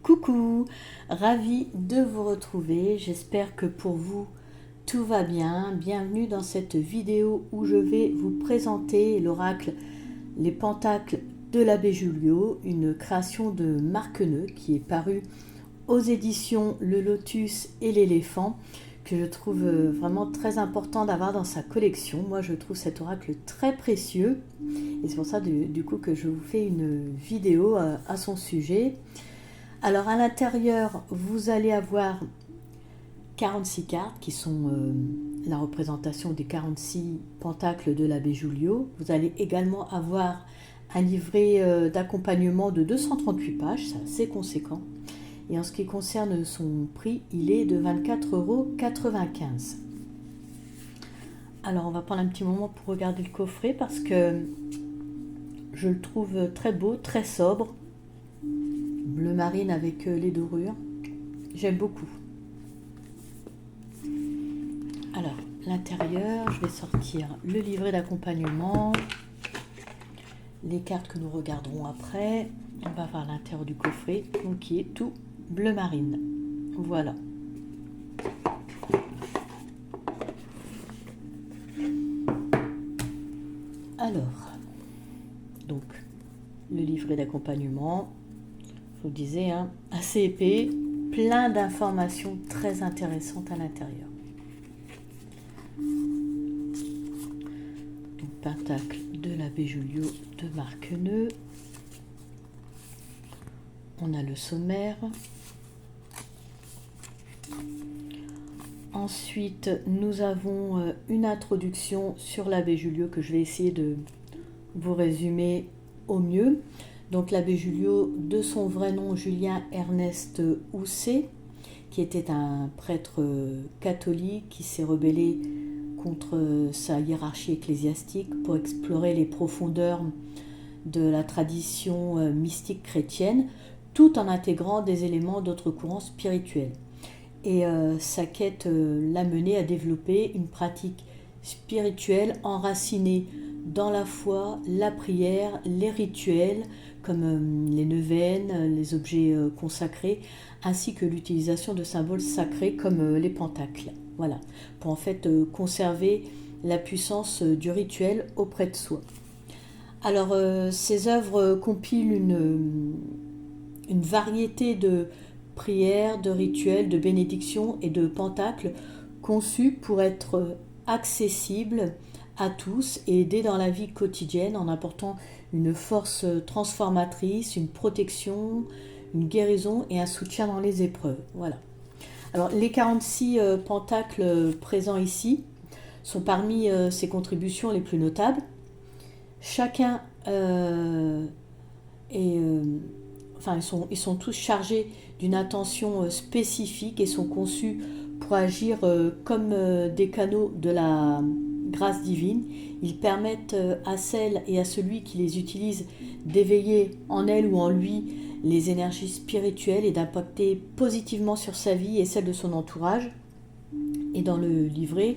Coucou, ravie de vous retrouver, j'espère que pour vous tout va bien. Bienvenue dans cette vidéo où je vais vous présenter l'oracle Les Pentacles de l'abbé Julio, une création de Marc Neu qui est parue aux éditions Le Lotus et l'Éléphant, que je trouve vraiment très important d'avoir dans sa collection. Moi je trouve cet oracle très précieux et c'est pour ça du coup que je vous fais une vidéo à son sujet. Alors à l'intérieur, vous allez avoir 46 cartes qui sont la représentation des 46 pentacles de l'abbé Julio. Vous allez également avoir un livret d'accompagnement de 238 pages, c'est assez conséquent. Et en ce qui concerne son prix, il est de 24,95 €. Alors on va prendre un petit moment pour regarder le coffret parce que je le trouve très beau, très sobre. Bleu marine avec les dorures. J'aime beaucoup. Alors, l'intérieur, je vais sortir le livret d'accompagnement, les cartes que nous regarderons après. On va voir l'intérieur du coffret, donc qui est tout bleu marine. Voilà. Alors, donc, le livret d'accompagnement. Je vous disais, hein, assez épais, plein d'informations très intéressantes à l'intérieur. Donc, Pentacle de l'abbé Julio de Marc Neu. On a le sommaire. Ensuite, nous avons une introduction sur l'abbé Julio que je vais essayer de vous résumer au mieux. Donc l'abbé Julio, de son vrai nom Julien Ernest Housset, qui était un prêtre catholique qui s'est rebellé contre sa hiérarchie ecclésiastique pour explorer les profondeurs de la tradition mystique chrétienne, tout en intégrant des éléments d'autres courants spirituels. Et sa quête l'a mené à développer une pratique spirituelle enracinée dans la foi, la prière, les rituels, comme les neuvaines, les objets consacrés, ainsi que l'utilisation de symboles sacrés comme les pentacles. Voilà, pour en fait conserver la puissance du rituel auprès de soi. Alors, ces œuvres compilent une variété de prières, de rituels, de bénédictions et de pentacles conçus pour être accessibles à tous et aider dans la vie quotidienne en apportant une force transformatrice, une protection, une guérison et un soutien dans les épreuves. Voilà. Alors les 46 pentacles présents ici sont parmi ces contributions les plus notables. Chacun ils sont tous chargés d'une intention spécifique et sont conçus pour agir comme des canaux de la grâce divine. Ils permettent à celle et à celui qui les utilise d'éveiller en elle ou en lui les énergies spirituelles et d'impacter positivement sur sa vie et celle de son entourage. Et dans le livret,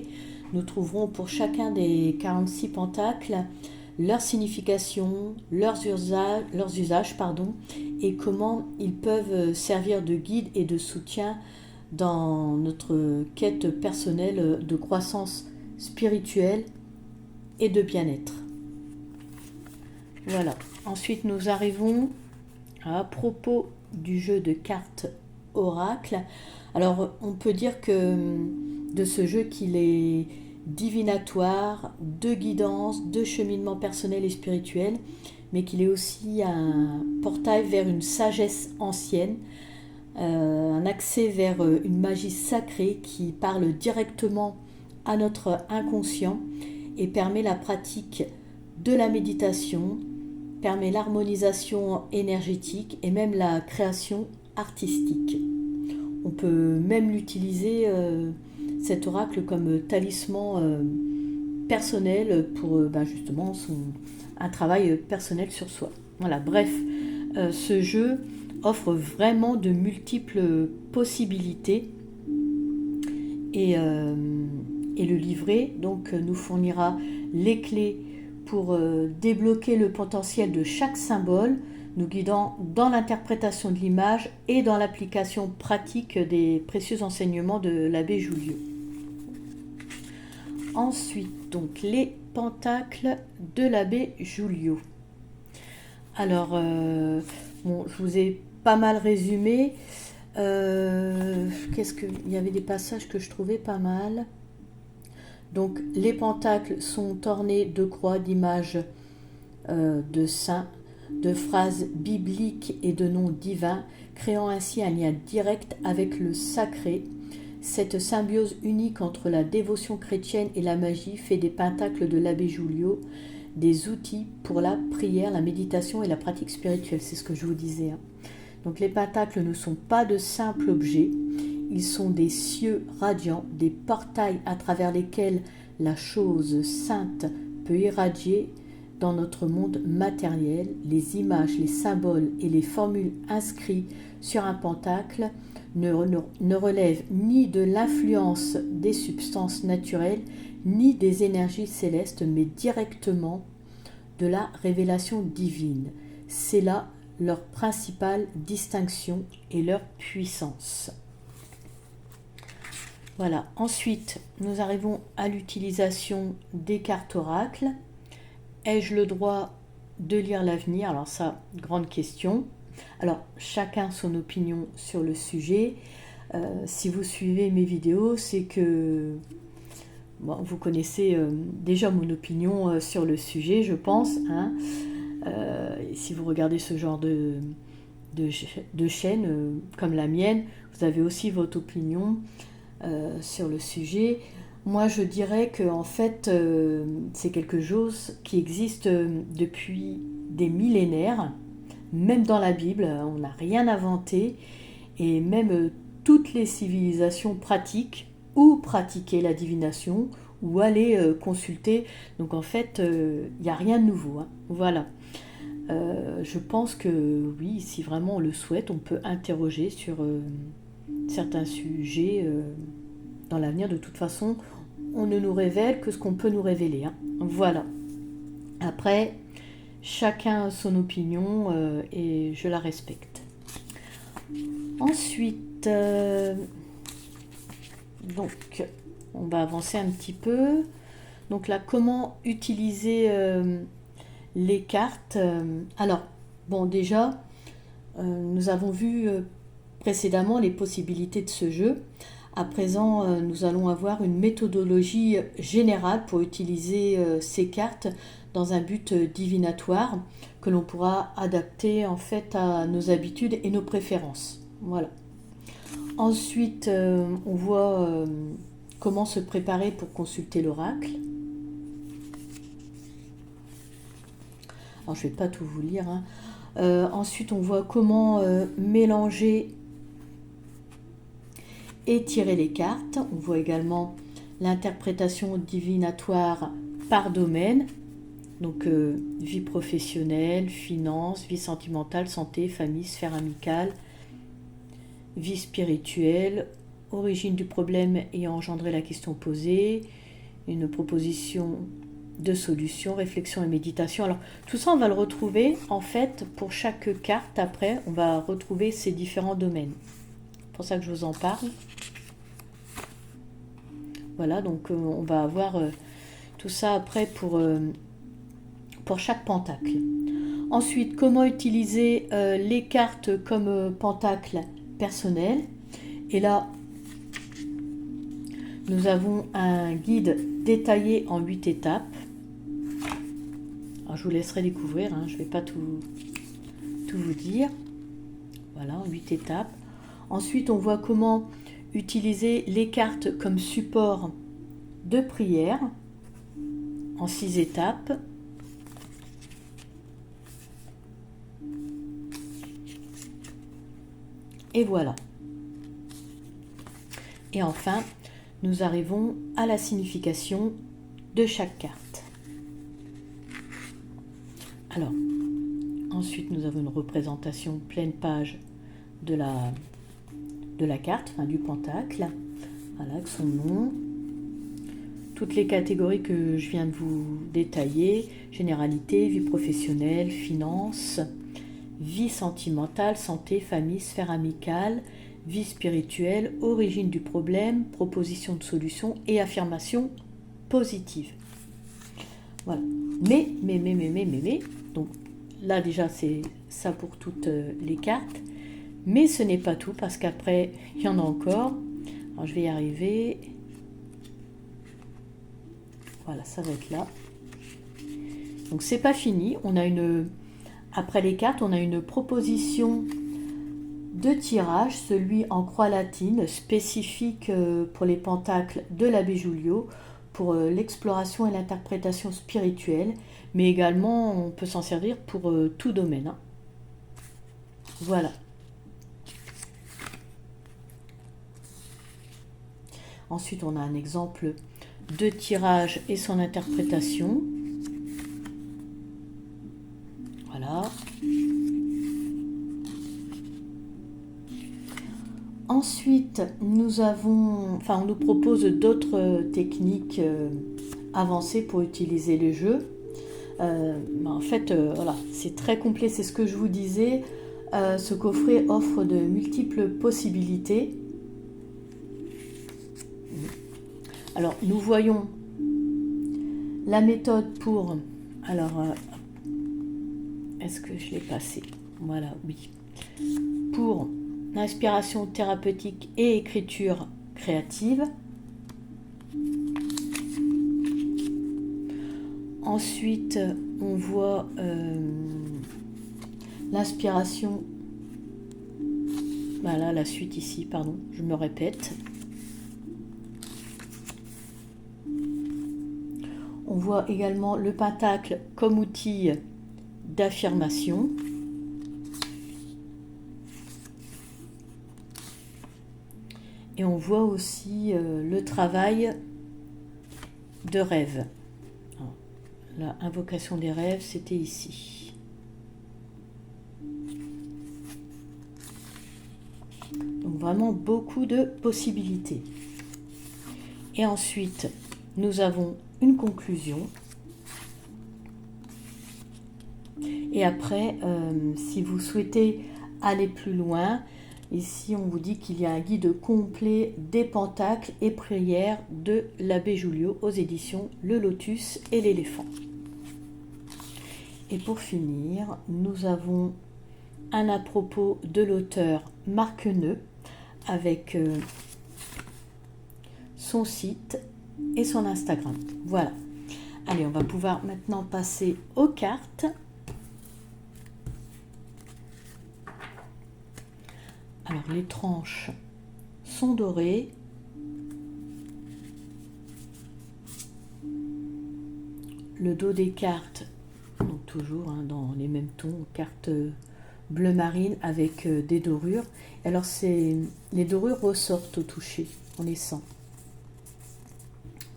nous trouverons pour chacun des 46 pentacles leur signification, leurs usages, et comment ils peuvent servir de guide et de soutien dans notre quête personnelle de croissance spirituelle et de bien-être. Voilà. Ensuite, nous arrivons à propos du jeu de cartes oracle. Alors, on peut dire que de ce jeu qu'il est divinatoire, de guidance, de cheminement personnel et spirituel, mais qu'il est aussi un portail vers une sagesse ancienne, un accès vers une magie sacrée qui parle directement à notre inconscient et permet la pratique de la méditation, permet l'harmonisation énergétique et même la création artistique. On peut même l'utiliser, cet oracle, comme talisman personnel pour justement un travail personnel sur soi. Voilà, bref, ce jeu offre vraiment de multiples possibilités et le livret donc nous fournira les clés pour débloquer le potentiel de chaque symbole nous guidant dans l'interprétation de l'image et dans l'application pratique des précieux enseignements de l'abbé Julieu. Ensuite, donc, les pentacles de l'abbé Julieu. Alors, bon, je vous ai pas mal résumé. Il y avait des passages que je trouvais pas mal. Donc, les pentacles sont ornés de croix, d'images de saints, de phrases bibliques et de noms divins, créant ainsi un lien direct avec le sacré. Cette symbiose unique entre la dévotion chrétienne et la magie fait des pentacles de l'abbé Julieu des outils pour la prière, la méditation et la pratique spirituelle. C'est ce que je vous disais. Donc les pentacles ne sont pas de simples objets, ils sont des cieux radiants, des portails à travers lesquels la chose sainte peut irradier dans notre monde matériel. Les images, les symboles et les formules inscrits sur un pentacle ne relèvent ni de l'influence des substances naturelles, ni des énergies célestes, mais directement de la révélation divine. C'est là leur principale distinction et leur puissance. Voilà. Ensuite, nous arrivons à l'utilisation des cartes oracles. Ai-je le droit de lire l'avenir? Alors ça, grande question. Alors, chacun son opinion sur le sujet. Si vous suivez mes vidéos, c'est que bon, vous connaissez déjà mon opinion sur le sujet, je pense. Si vous regardez ce genre de chaîne comme la mienne, vous avez aussi votre opinion sur le sujet. Moi, je dirais que en fait, c'est quelque chose qui existe depuis des millénaires. Même dans la Bible, on n'a rien inventé. Et même toutes les civilisations pratiquent ou pratiquaient la divination ou aller consulter. Donc en fait, il n'y a rien de nouveau. Voilà. Je pense que oui, si vraiment on le souhaite, on peut interroger sur certains sujets dans l'avenir. De toute façon, on ne nous révèle que ce qu'on peut nous révéler. Voilà. Après, chacun a son opinion et je la respecte. Ensuite, donc, on va avancer un petit peu. Donc là, comment utiliser les cartes? Alors, bon, déjà, nous avons vu précédemment les possibilités de ce jeu. À présent, nous allons avoir une méthodologie générale pour utiliser ces cartes dans un but divinatoire que l'on pourra adapter en fait à nos habitudes et nos préférences. Voilà. Ensuite, on voit comment se préparer pour consulter l'oracle. Alors, je ne vais pas tout vous lire. Ensuite, on voit comment mélanger et tirer les cartes. On voit également l'interprétation divinatoire par domaine. Donc, vie professionnelle, finances, vie sentimentale, santé, famille, sphère amicale, vie spirituelle, origine du problème ayant engendré la question posée, une proposition de solution, réflexion et méditation. Alors, tout ça, on va le retrouver, en fait, pour chaque carte, après, on va retrouver ces différents domaines. C'est pour ça que je vous en parle. Voilà, donc on va avoir tout ça après pour chaque pentacle. Ensuite, comment utiliser les cartes comme pentacle personnel. Et là, nous avons un guide détaillé en 8 étapes. Alors, je vous laisserai découvrir, je ne vais pas tout vous dire. Voilà, en 8 étapes. Ensuite, on voit comment utiliser les cartes comme support de prière en 6 étapes. Et voilà. Et enfin, nous arrivons à la signification de chaque carte. Alors, ensuite, nous avons une représentation pleine page de la carte, du pentacle, voilà, avec son nom. Toutes les catégories que je viens de vous détailler, généralité, vie professionnelle, finances, vie sentimentale, santé, famille, sphère amicale, vie spirituelle, origine du problème, proposition de solution et affirmation positive. Voilà. Mais, donc là déjà c'est ça pour toutes les cartes. Mais ce n'est pas tout parce qu'après il y en a encore. Alors je vais y arriver. Voilà, ça va être là. Donc c'est pas fini. On a après les cartes, on a une proposition de tirage, celui en croix latine, spécifique pour les pentacles de l'abbé Julio, pour l'exploration et l'interprétation spirituelle, mais également on peut s'en servir pour tout domaine. Hein. Voilà. Ensuite, on a un exemple de tirage et son interprétation. Voilà. Ensuite, on nous propose d'autres techniques avancées pour utiliser les jeux. En fait, voilà, c'est très complet, c'est ce que je vous disais. Ce coffret offre de multiples possibilités. Alors, nous voyons la méthode pour... Alors, est-ce que je l'ai passé? Voilà, oui. Pour l'inspiration thérapeutique et écriture créative. Ensuite, on voit l'inspiration. Voilà, la suite ici, pardon, je me répète. On voit également le pentacle comme outil d'affirmation. Et on voit aussi le travail de rêve. La invocation des rêves, c'était ici. Donc vraiment beaucoup de possibilités. Et ensuite, nous avons une conclusion. Et après, si vous souhaitez aller plus loin, ici on vous dit qu'il y a un guide complet des pentacles et prières de l'abbé Julio aux éditions Le Lotus et l'éléphant. Et pour finir, nous avons un à propos de l'auteur Marc Neu avec son site et son Instagram. Voilà. Allez, on va pouvoir maintenant passer aux cartes. Alors, les tranches sont dorées. Le dos des cartes, donc toujours dans les mêmes tons, cartes bleu marine avec des dorures. Alors, les dorures ressortent au toucher, on les sent.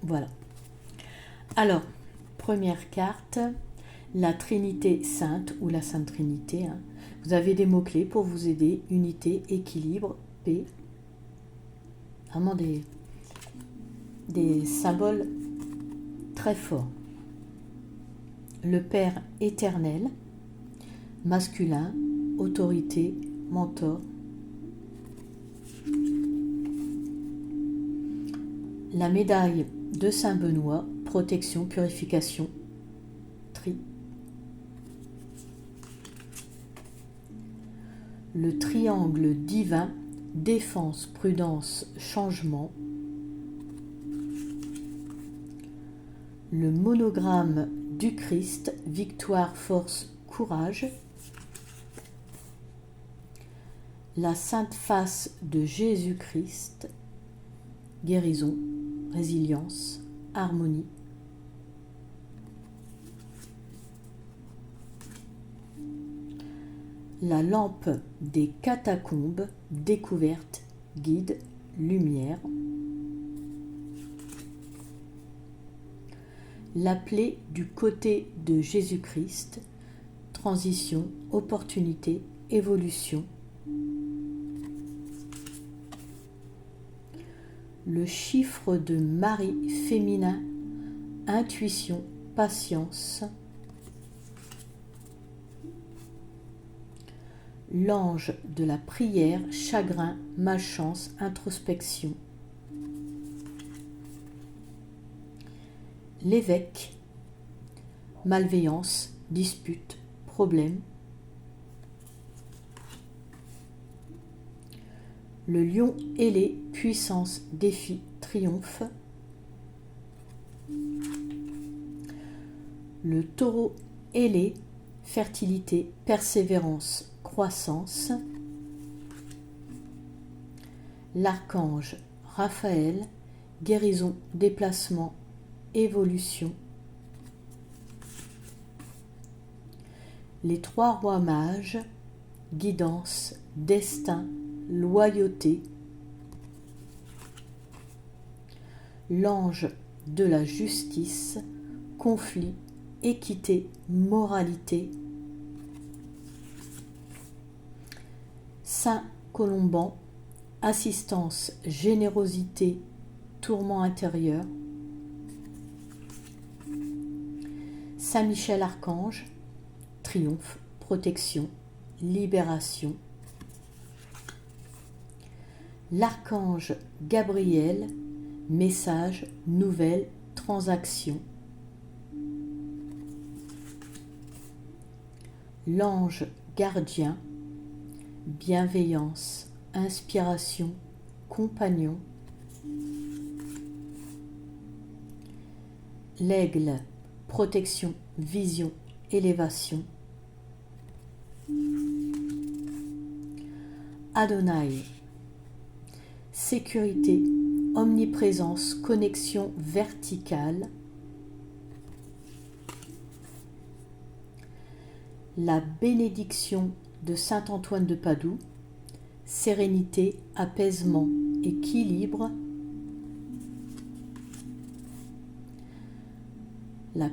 Voilà. Alors, première carte, la Trinité Sainte ou la Sainte Trinité. Vous avez des mots-clés pour vous aider, unité, équilibre, paix. Vraiment des symboles très forts. Le Père éternel, masculin, autorité, mentor. La médaille de Saint-Benoît, protection, purification, tri. Le triangle divin, défense, prudence, changement. Le monogramme du Christ, victoire, force, courage. La sainte face de Jésus-Christ, guérison, résilience, harmonie. La lampe des catacombes, découverte, guide, lumière. L'appelé du côté de Jésus-Christ, transition, opportunité, évolution. Le chiffre de Marie féminin, intuition, patience. l'ange de la prière, chagrin, malchance, introspection. L'évêque, malveillance, dispute, problème. Le lion ailé, puissance, défi, triomphe. Le taureau ailé, fertilité, persévérance, croissance. L'archange Raphaël, guérison, déplacement, évolution. Les trois rois mages, guidance, destin, loyauté. L'ange de la justice, conflit, équité, moralité. Saint Colomban, assistance, générosité, tourment intérieur. Saint Michel Archange, triomphe, protection, libération. L'archange Gabriel, message, nouvelle, transaction. L'ange gardien, bienveillance, inspiration, compagnon. L'aigle, protection, vision, élévation. Adonai, sécurité, omniprésence, connexion verticale. La bénédiction de saint Antoine de Padoue, sérénité, apaisement, équilibre. La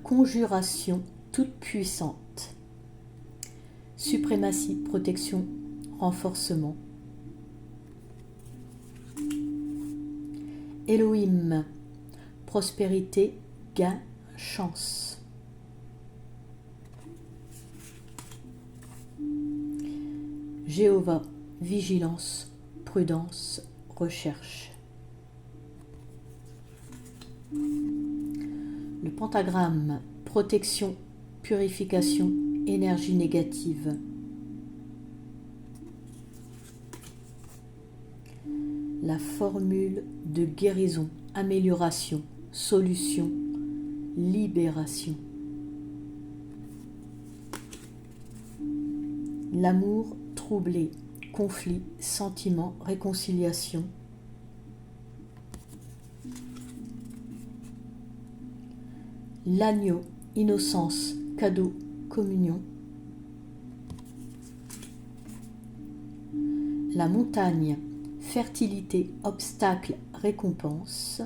conjuration toute puissante. Suprématie, protection, renforcement. Elohim, prospérité, gain, chance. Jéhovah, vigilance, prudence, recherche. Le pentagramme, protection, purification, énergie négative. La formule de guérison, amélioration, solution, libération. L'amour troublé, conflit, sentiment, réconciliation. L'agneau, innocence, cadeau, communion. La montagne, fertilité, obstacle, récompense.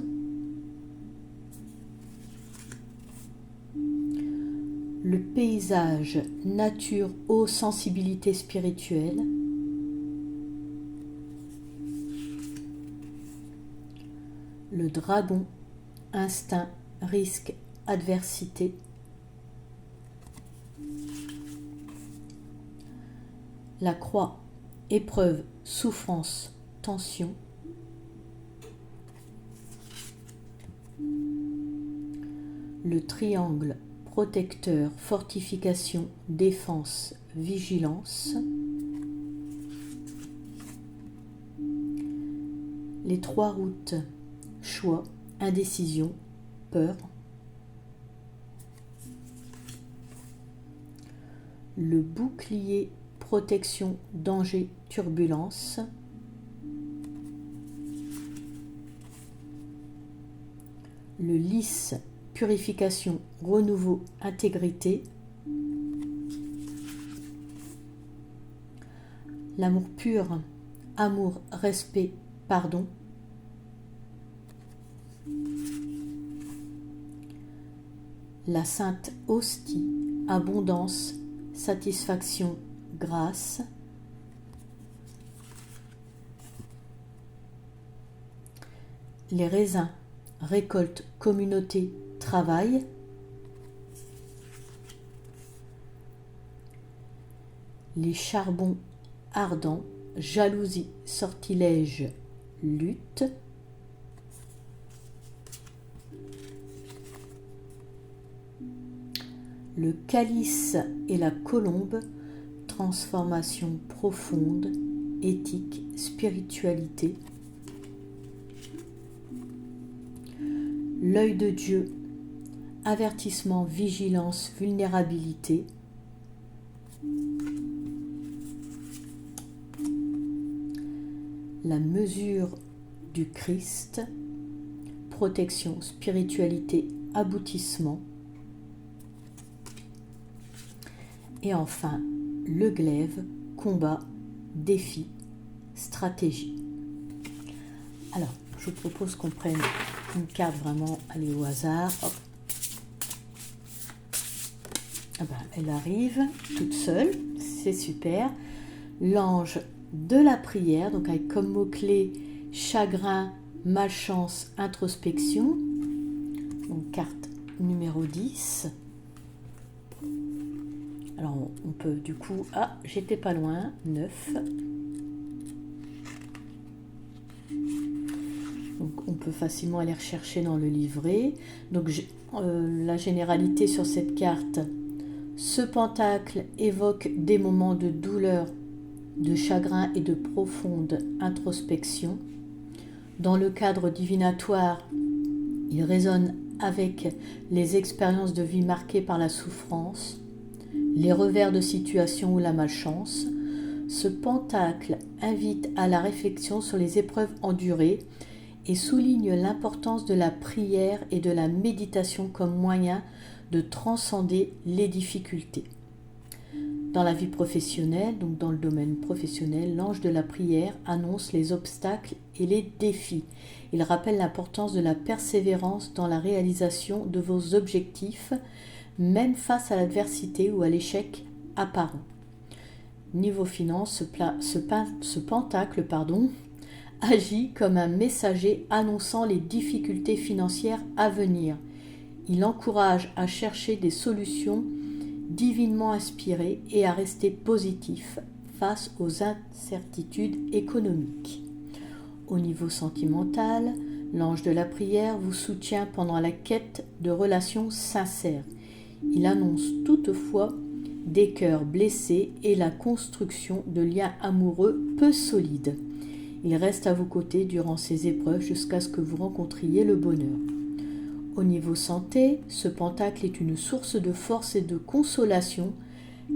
Le paysage, nature, eau, sensibilité spirituelle. Le dragon, instinct, risque, adversité. La croix, épreuve, souffrance, tension. Le triangle, protecteur, fortification, défense, vigilance. Les trois routes, choix, indécision, peur. Le bouclier, protection, danger, turbulence. Le lys, purification, renouveau, intégrité. L'amour pur, amour, respect, pardon. La sainte hostie, abondance, satisfaction, grâce. Les raisins, récolte, communauté, travail. les charbons ardents, jalousie, sortilège, lutte. Le calice et la colombe, transformation profonde, éthique, spiritualité. L'œil de Dieu, avertissement, vigilance, vulnérabilité. La mesure du Christ, protection, spiritualité, aboutissement. Et enfin, le glaive, combat, défi, stratégie. Alors, je vous propose qu'on prenne une carte vraiment, allez, au hasard. Hop. Ah ben, elle arrive toute seule, c'est super. L'ange de la prière, donc avec comme mot-clé chagrin, malchance, introspection. Donc carte numéro 10. Alors on peut du coup, ah j'étais pas loin, 9. Donc on peut facilement aller rechercher dans le livret. Donc la généralité sur cette carte, ce pentacle évoque des moments de douleur, de chagrin et de profonde introspection. Dans le cadre divinatoire, il résonne avec les expériences de vie marquées par la souffrance, les revers de situation ou la malchance. Ce pentacle invite à la réflexion sur les épreuves endurées et souligne l'importance de la prière et de la méditation comme moyen de transcender les difficultés. Dans la vie professionnelle, donc dans le domaine professionnel, l'ange de la prière annonce les obstacles et les défis. Il rappelle l'importance de la persévérance dans la réalisation de vos objectifs, même face à l'adversité ou à l'échec apparent. Niveau finance, ce pentacle agit comme un messager annonçant les difficultés financières à venir. Il encourage à chercher des solutions divinement inspirées et à rester positif face aux incertitudes économiques. Au niveau sentimental, l'ange de la prière vous soutient pendant la quête de relations sincères. Il annonce toutefois des cœurs blessés et la construction de liens amoureux peu solides. Il reste à vos côtés durant ces épreuves jusqu'à ce que vous rencontriez le bonheur. Au niveau santé, ce pentacle est une source de force et de consolation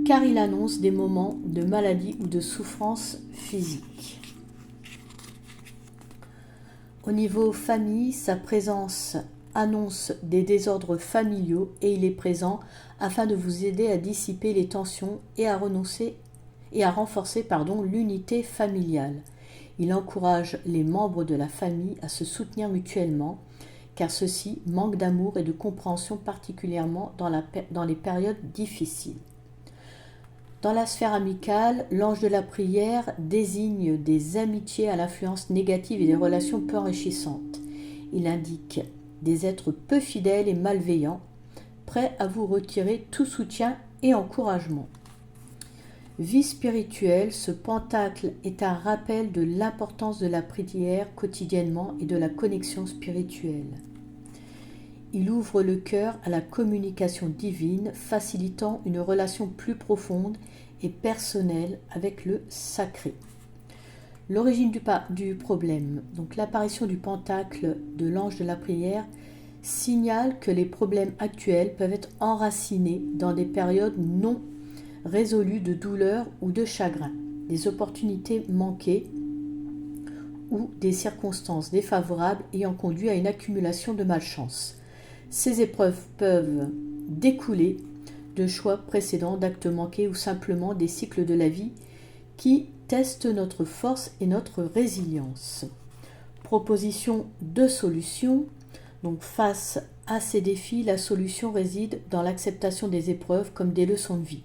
car il annonce des moments de maladie ou de souffrance physique. Au niveau famille, sa présence annonce des désordres familiaux et il est présent afin de vous aider à dissiper les tensions et à renforcer l'unité familiale. Il encourage les membres de la famille à se soutenir mutuellement car ceux-ci manquent d'amour et de compréhension particulièrement dans les périodes difficiles. Dans la sphère amicale, l'ange de la prière désigne des amitiés à l'influence négative et des relations peu enrichissantes. Il indique des êtres peu fidèles et malveillants, prêts à vous retirer tout soutien et encouragement. Vie spirituelle, ce pentacle est un rappel de l'importance de la prière quotidiennement et de la connexion spirituelle. Il ouvre le cœur à la communication divine, facilitant une relation plus profonde et personnelle avec le sacré. L'origine du problème, donc l'apparition du pentacle de l'ange de la prière, signale que les problèmes actuels peuvent être enracinés dans des périodes non résolues de douleur ou de chagrin, des opportunités manquées ou des circonstances défavorables ayant conduit à une accumulation de malchance. Ces épreuves peuvent découler de choix précédents, d'actes manqués ou simplement des cycles de la vie qui testent notre force et notre résilience. Proposition de solution. Donc face à ces défis, la solution réside dans l'acceptation des épreuves comme des leçons de vie,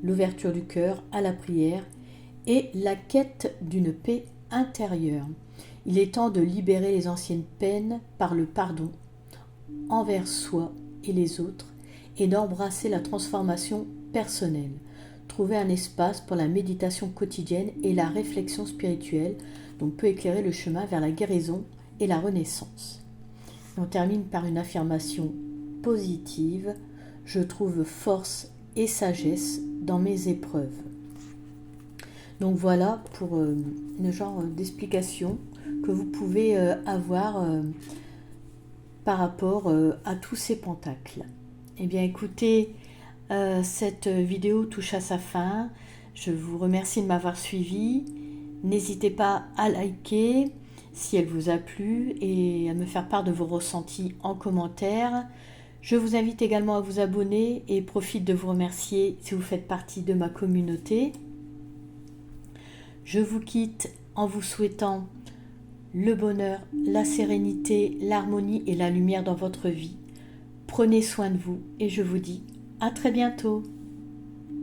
l'ouverture du cœur à la prière et la quête d'une paix intérieure. Il est temps de libérer les anciennes peines par le pardon envers soi et les autres et d'embrasser la transformation personnelle. trouver un espace pour la méditation quotidienne et la réflexion spirituelle, donc peut éclairer le chemin vers la guérison et la renaissance. On termine par une affirmation positive. Je trouve force et sagesse dans mes épreuves. Donc voilà pour le genre d'explication que vous pouvez avoir par rapport à tous ces pentacles. Eh bien écoutez, cette vidéo touche à sa fin. Je vous remercie de m'avoir suivi. N'hésitez pas à liker si elle vous a plu et à me faire part de vos ressentis en commentaire. Je vous invite également à vous abonner et profite de vous remercier si vous faites partie de ma communauté. Je vous quitte en vous souhaitant le bonheur, la sérénité, l'harmonie et la lumière dans votre vie. Prenez soin de vous et je vous dis à très bientôt.